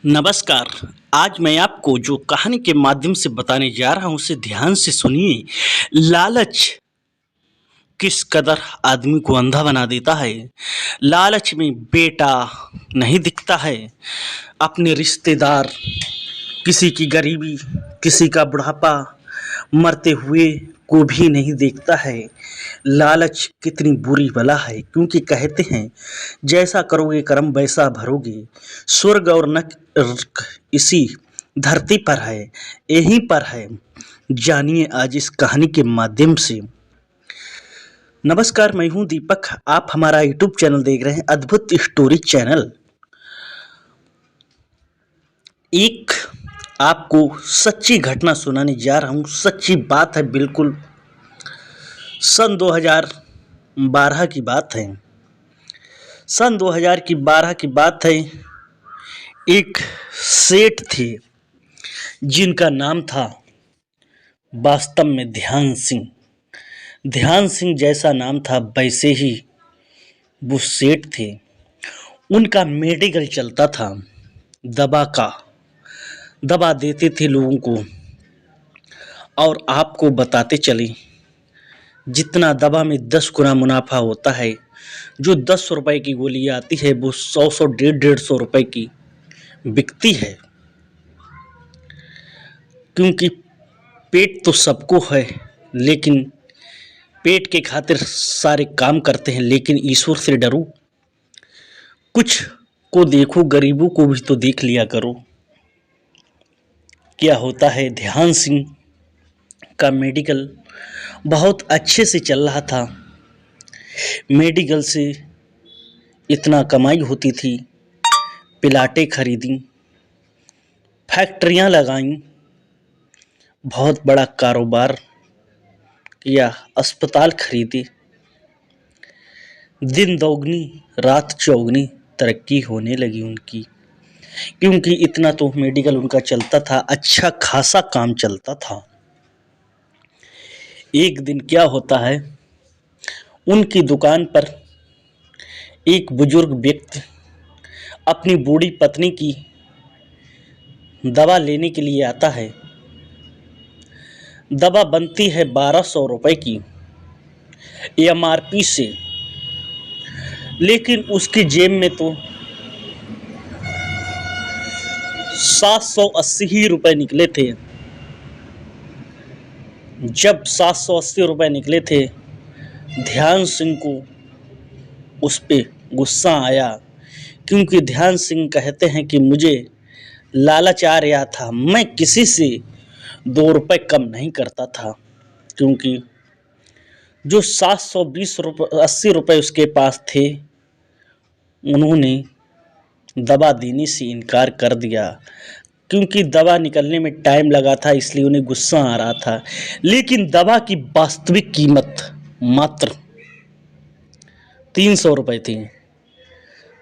नमस्कार। आज मैं आपको जो कहानी के माध्यम से बताने जा रहा हूँ उसे ध्यान से सुनिए। लालच किस कदर आदमी को अंधा बना देता है। लालच में बेटा नहीं दिखता है, अपने रिश्तेदार, किसी की गरीबी, किसी का बुढ़ापा, मरते हुए को भी नहीं देखता है। लालच कितनी बुरी बला है, क्योंकि कहते हैं जैसा करोगे कर्म वैसा भरोगे। स्वर्ग और नर्क इसी धरती पर है, यहीं पर है। जानिए आज इस कहानी के माध्यम से। नमस्कार, मैं हूं दीपक। आप हमारा यूट्यूब चैनल देख रहे हैं, अद्भुत स्टोरी चैनल। एक आपको सच्ची घटना सुनाने जा रहा हूं, सच्ची बात है बिल्कुल। सन 2012 की बात है। सन 2012 की बात है। एक सेठ थे जिनका नाम था वास्तव में ध्यान सिंह। ध्यान सिंह जैसा नाम था वैसे ही वो सेठ थे। उनका मेडिकल चलता था, दवा का। दवा देते थे लोगों को। और आपको बताते चले, जितना दवा में 10 गुना मुनाफा होता है, जो 10 रुपए की गोली आती है वो 100 150 रुपए की बिकती है। क्योंकि पेट तो सबको है, लेकिन पेट के खातिर सारे काम करते हैं, लेकिन ईश्वर से डरो। कुछ को देखो, गरीबों को भी तो देख लिया करो। क्या होता है, ध्यान सिंह का मेडिकल बहुत अच्छे से चल रहा था। मेडिकल से इतना कमाई होती थी, प्लाटें खरीदी, फैक्ट्रियां लगाईं, बहुत बड़ा कारोबार किया, अस्पताल खरीदे। दिन दोगुनी रात चौगुनी तरक्की होने लगी उनकी, क्योंकि इतना तो मेडिकल उनका चलता था, अच्छा खासा काम चलता था। एक दिन क्या होता है, उनकी दुकान पर एक बुजुर्ग व्यक्ति अपनी बूढ़ी पत्नी की दवा लेने के लिए आता है। दवा बनती है 1200 रुपए की MRP से, लेकिन उसकी जेब में तो 780 ही रुपए निकले थे। जब 780 रुपए निकले थे, ध्यान सिंह को उस पे गुस्सा आया, क्योंकि ध्यान सिंह कहते हैं कि मुझे लालच आ रहा था, मैं किसी से 2 रुपए कम नहीं करता था। क्योंकि जो 720 रुपये 80 रुपये उसके पास थे, उन्होंने दवा देने से इनकार कर दिया, क्योंकि दवा निकलने में टाइम लगा था, इसलिए उन्हें गुस्सा आ रहा था। लेकिन दवा की वास्तविक कीमत मात्र 300 रुपये थी।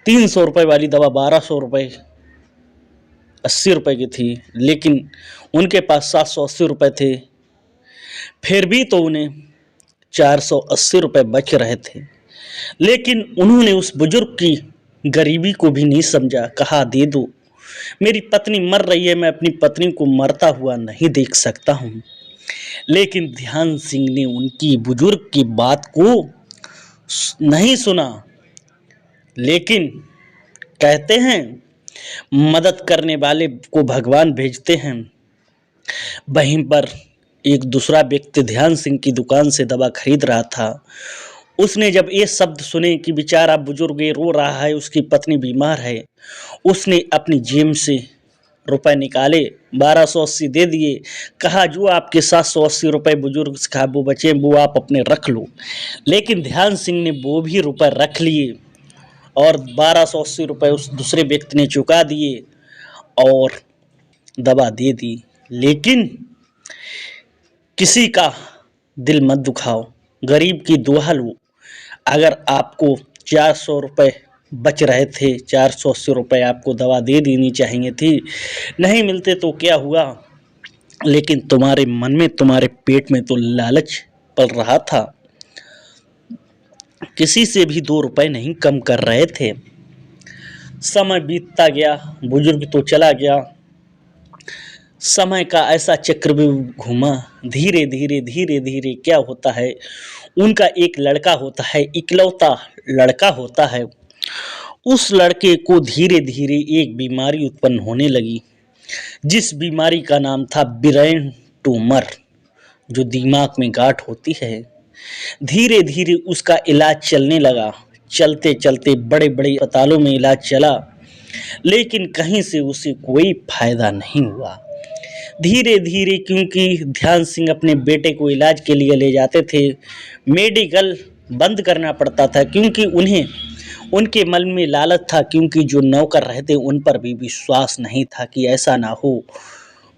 300 रुपये वाली दवा 1200 रुपये 80 रुपये की थी, लेकिन उनके पास 780 रुपये थे। फिर भी तो उन्हें 480 रुपये बच रहे थे। लेकिन उन्होंने उस बुजुर्ग की गरीबी को भी नहीं समझा। कहा, दे दो, मेरी पत्नी मर रही है, मैं अपनी पत्नी को मरता हुआ नहीं देख सकता हूँ। लेकिन ध्यान सिंह ने उनकी बुजुर्ग की बात को नहीं सुना। लेकिन कहते हैं मदद करने वाले को भगवान भेजते हैं। वहीं पर एक दूसरा व्यक्ति ध्यान सिंह की दुकान से दवा खरीद रहा था। उसने जब ये शब्द सुने कि बेचारा बुजुर्ग ये रो रहा है, उसकी पत्नी बीमार है, उसने अपनी जेब से रुपए निकाले, 1280 दे दिए। कहा, जो आपके 780 रुपये बुजुर्ग का वो बचे वो आप अपने रख लो। लेकिन ध्यान सिंह ने वो भी रुपए रख लिए और 1280 रुपये उस दूसरे व्यक्ति ने चुका दिए और दवा दे दी। लेकिन किसी का दिल मत दुखाओ, गरीब की दुआ लो। अगर आपको 400 रुपये बच रहे थे, 480 रुपये आपको दवा दे देनी चाहिए थी, नहीं मिलते तो क्या हुआ, लेकिन तुम्हारे मन में, तुम्हारे पेट में तो लालच पल रहा था। किसी से भी 2 रुपये नहीं कम कर रहे थे। समय बीतता गया, बुजुर्ग तो चला गया। समय का ऐसा चक्रव्यूह घूमा, धीरे धीरे धीरे धीरे क्या होता है, उनका एक लड़का होता है, इकलौता लड़का होता है। उस लड़के को धीरे धीरे एक बीमारी उत्पन्न होने लगी, जिस बीमारी का नाम था ब्रेन ट्यूमर, जो दिमाग में गांठ होती है। धीरे धीरे उसका इलाज चलने लगा, चलते चलते बड़े बड़े अस्पतालों में इलाज चला, लेकिन कहीं से उसे कोई फायदा नहीं हुआ। धीरे धीरे, क्योंकि ध्यान सिंह अपने बेटे को इलाज के लिए ले जाते थे, मेडिकल बंद करना पड़ता था, क्योंकि उन्हें उनके मन में लालच था, क्योंकि जो नौकर रहते उन पर भी विश्वास नहीं था कि ऐसा ना हो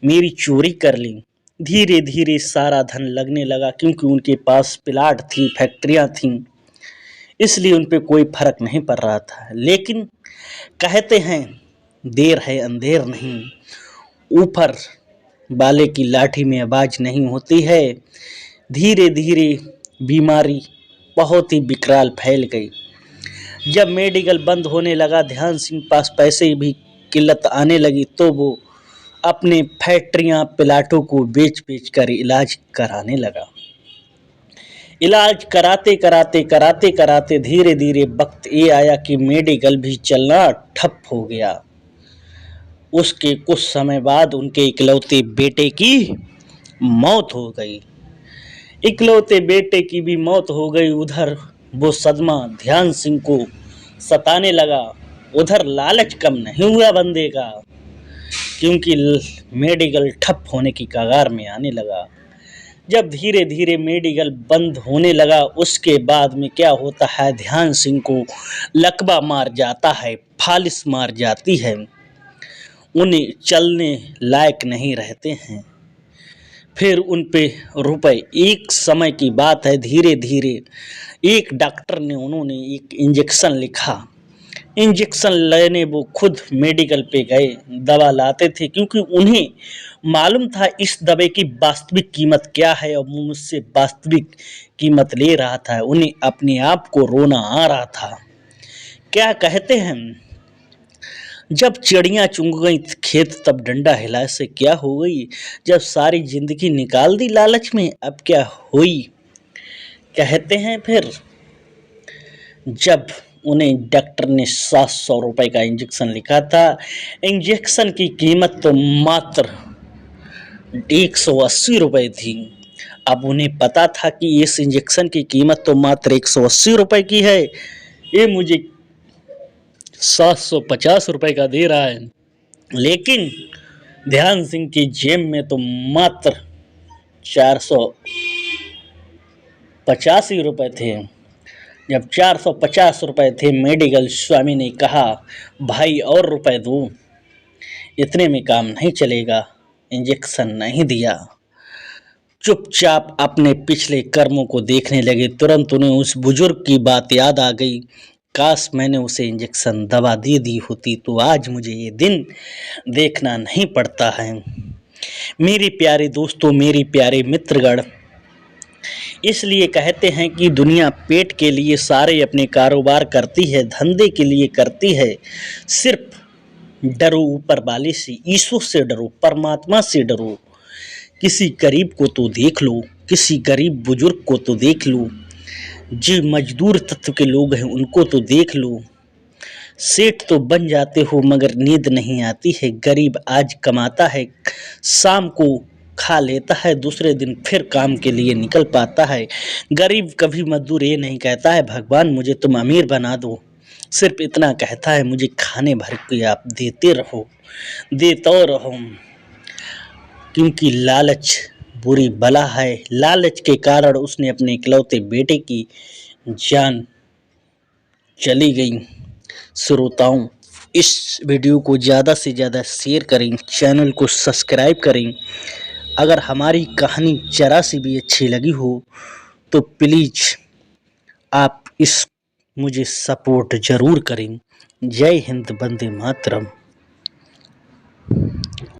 मेरी चोरी कर ली। धीरे धीरे सारा धन लगने लगा, क्योंकि उनके पास प्लाट थी, फैक्ट्रियां थीं, इसलिए उन पे कोई फर्क नहीं पड़ रहा था। लेकिन कहते हैं देर है अंधेर नहीं, ऊपर वाले की लाठी में आवाज नहीं होती है। धीरे धीरे बीमारी बहुत ही विकराल फैल गई। जब मेडिकल बंद होने लगा, ध्यान सिंह पास पैसे भी किल्लत आने लगी, तो वो अपने फैक्ट्रियां प्लाटों को बेच बेच कर इलाज कराने लगा। इलाज कराते कराते कराते कराते धीरे धीरे वक्त ये आया कि मेडिकल भी चलना ठप हो गया। उसके कुछ समय बाद उनके इकलौते बेटे की मौत हो गई। इकलौते बेटे की भी मौत हो गई। उधर वो सदमा ध्यान सिंह को सताने लगा, उधर लालच कम नहीं हुआ बंदे का, क्योंकि मेडिकल ठप होने की कगार में आने लगा। जब धीरे धीरे मेडिकल बंद होने लगा, उसके बाद में क्या होता है, ध्यान सिंह को लकवा मार जाता है, फालिस मार जाती है, उन्हें चलने लायक नहीं रहते हैं। फिर उन पे रुपए, एक समय की बात है, धीरे धीरे एक डॉक्टर ने उन्होंने एक इंजेक्शन लिखा। इंजेक्शन लेने वो खुद मेडिकल पे गए, दवा लाते थे, क्योंकि उन्हें मालूम था इस दवा की वास्तविक कीमत क्या है, और वो मुझसे वास्तविक कीमत ले रहा था। उन्हें अपने आप को रोना आ रहा था। क्या कहते हैं, जब चिड़ियाँ चुंग गई खेत तब डंडा हिलाए से क्या हो गई, जब सारी जिंदगी निकाल दी लालच में अब क्या हुई। कहते हैं फिर जब उन्हें डॉक्टर ने 700 रुपए का इंजेक्शन लिखा था, इंजेक्शन की कीमत तो मात्र 180 रुपए थी। अब उन्हें पता था कि इस इंजेक्शन की कीमत तो मात्र 180 रुपए की है, ये मुझे 750 रुपए का दे रहा है। लेकिन ध्यान सिंह की जेब में तो मात्र 450 ही रुपए थे। जब 450 रुपए थे, मेडिकल स्वामी ने कहा, भाई और रुपए दो, इतने में काम नहीं चलेगा। इंजेक्शन नहीं दिया, चुपचाप अपने पिछले कर्मों को देखने लगे। तुरंत उन्हें उस बुजुर्ग की बात याद आ गई, काश मैंने उसे इंजेक्शन दवा दे दी होती तो आज मुझे ये दिन देखना नहीं पड़ता है। मेरे प्यारे दोस्तों, मेरे प्यारे मित्रगण, इसलिए कहते हैं कि दुनिया पेट के लिए सारे अपने कारोबार करती है, धंधे के लिए करती है। सिर्फ डरो ऊपर वाले से, ईश्वर से डरो, परमात्मा से डरो। किसी गरीब को तो देख लो, किसी गरीब बुजुर्ग को तो देख लो, जो मजदूर तत्व के लोग हैं उनको तो देख लो। सेठ तो बन जाते हो मगर नींद नहीं आती है। गरीब आज कमाता है, शाम को खा लेता है, दूसरे दिन फिर काम के लिए निकल पाता है। गरीब कभी मजदूर ये नहीं कहता है भगवान मुझे तुम अमीर बना दो, सिर्फ इतना कहता है मुझे खाने भर के आप देते रहो, देते रहो। क्योंकि लालच बुरी बला है। लालच के कारण उसने अपने इकलौते बेटे की जान चली गई। श्रोताओं, इस वीडियो को ज़्यादा से ज़्यादा शेयर करें, चैनल को सब्सक्राइब करें। अगर हमारी कहानी जरा सी भी अच्छी लगी हो तो प्लीज़ आप मुझे सपोर्ट ज़रूर करें। जय हिंद, वंदे मातरम।